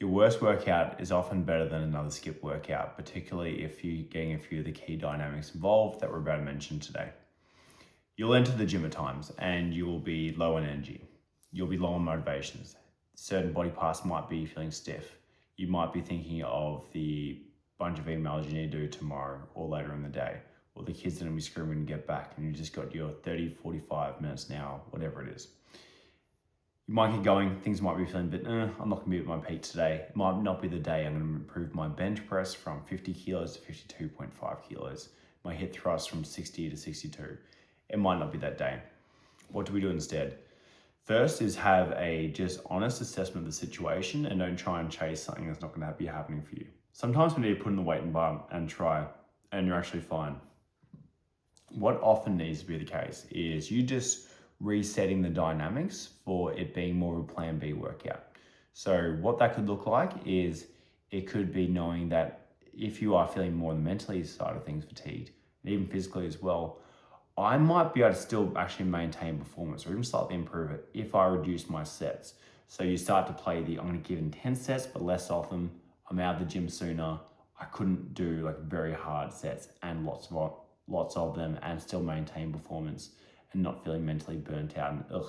Your worst workout is often better than another skip workout, particularly if you're getting a few of the key dynamics involved that we're about to mention today. You'll enter the gym at times and you will be low on energy. You'll be low on motivations. Certain body parts might be feeling stiff. You might be thinking of the bunch of emails you need to do tomorrow or later in the day, or the kids that are going to be screaming to get back and you just got your 30, 45 minutes now, whatever it is. You might get going, things might be feeling a bit, I'm not gonna be at my peak today. It might not be the day I'm gonna improve my bench press from 50 kilos to 52.5 kilos, my hip thrust from 60 to 62. It might not be that day. What do we do instead? First is have a just honest assessment of the situation and don't try and chase something that's not gonna be happening for you. Sometimes we need to put in the weight and bar and try, and you're actually fine. What often needs to be the case is you just resetting the dynamics for it being more of a plan B workout. So what that could look like is it could be knowing that if you are feeling more on the mentally side of things, fatigued, and even physically as well, I might be able to still actually maintain performance or even slightly improve it if I reduce my sets. So you start to play I'm gonna give intense sets, but less of them. I'm out of the gym sooner. I couldn't do like very hard sets and lots of them and still maintain performance and not feeling mentally burnt out and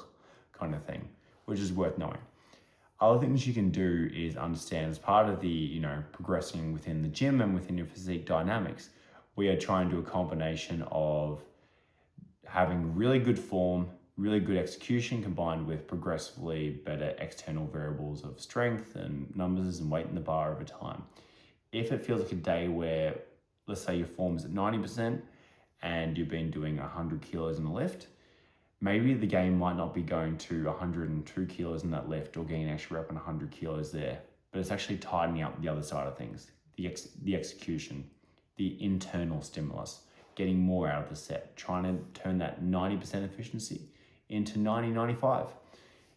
kind of thing, which is worth knowing. Other things you can do is understand as part of the, progressing within the gym and within your physique dynamics, we are trying to do a combination of having really good form, really good execution combined with progressively better external variables of strength and numbers and weight in the bar over time. If it feels like a day where, let's say your form is at 90%, and you've been doing 100 kilos in a lift, maybe the game might not be going to 102 kilos in that lift or getting an extra rep on 100 kilos there, but it's actually tightening up the other side of things, the execution, the internal stimulus, getting more out of the set, trying to turn that 90% efficiency into 90, 95.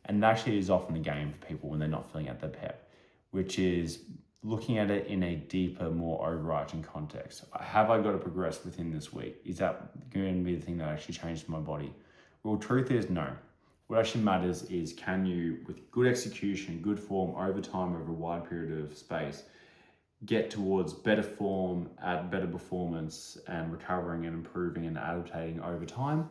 And that actually is often the game for people when they're not feeling at their pep, which is looking at it in a deeper, more overarching context. Have I got to progress within this week? Is that going to be the thing that actually changes my body? Well, truth is no. What actually matters is can you, with good execution, good form over time, over a wide period of space, get towards better form, add better performance, and recovering and improving and adaptating over time,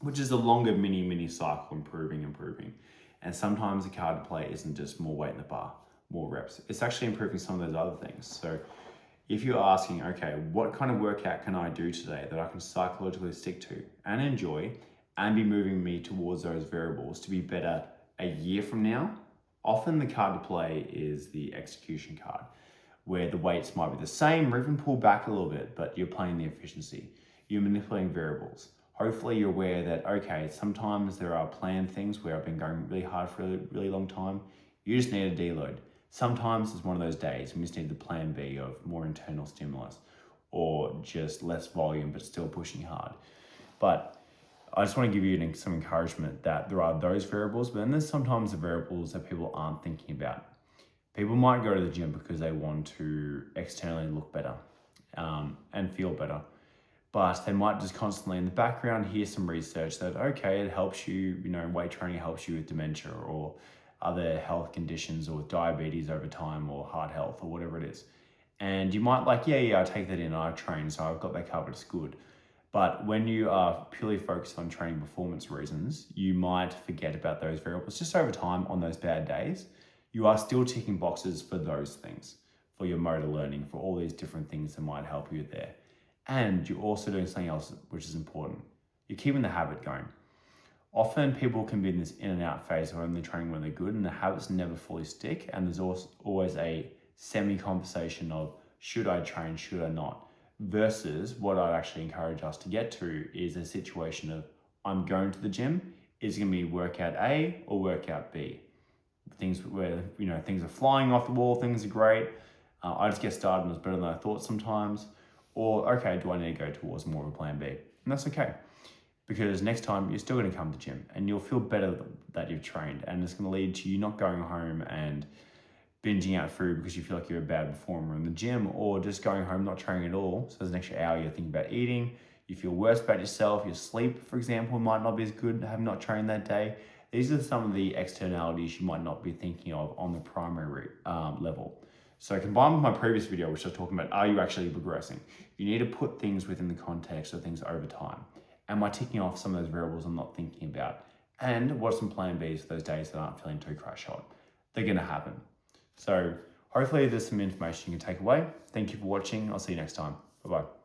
which is a longer mini cycle, improving. And sometimes the card to play isn't just more weight in the bar, more reps. It's actually improving some of those other things. So if you're asking, okay, what kind of workout can I do today that I can psychologically stick to and enjoy and be moving me towards those variables to be better a year from now? Often the card to play is the execution card, where the weights might be the same or even pull back a little bit, but you're playing the efficiency. You're manipulating variables. Hopefully you're aware that, okay, sometimes there are planned things where I've been going really hard for a really long time. You just need a deload. Sometimes it's one of those days when you just need the plan B of more internal stimulus or just less volume, but still pushing hard. But I just want to give you some encouragement that there are those variables, but then there's sometimes the variables that people aren't thinking about. People might go to the gym because they want to externally look better and feel better. But they might just constantly in the background hear some research that, okay, it helps you, weight training helps you with dementia or other health conditions or with diabetes over time or heart health or whatever it is. And you might I take that in, I train, so I've got that covered, it's good. But when you are purely focused on training performance reasons, you might forget about those variables just over time on those bad days. You are still ticking boxes for those things, for your motor learning, for all these different things that might help you there. And you're also doing something else which is important. You're keeping the habit going. Often people can be in this in and out phase of only training when they're good and the habits never fully stick. And there's always a semi-conversation of should I train, should I not? Versus what I'd actually encourage us to get to is a situation of I'm going to the gym, is it going to be workout A or workout B? Things where, things are flying off the wall, things are great. I just get started and it's better than I thought sometimes. Or, okay, do I need to go towards more of a plan B? And that's okay. Because next time you're still going to come to the gym and you'll feel better that you've trained, and it's going to lead to you not going home and binging out food because you feel like you're a bad performer in the gym, or just going home not training at all. So there's an extra hour you're thinking about eating, you feel worse about yourself, your sleep, for example, might not be as good having not trained that day. These are some of the externalities you might not be thinking of on the primary level. So combined with my previous video, which I was talking about, are you actually progressing? You need to put things within the context of things over time. Am I ticking off some of those variables I'm not thinking about? And what are some plan Bs for those days that aren't feeling too crash hot? They're going to happen. So hopefully there's some information you can take away. Thank you for watching. I'll see you next time. Bye-bye.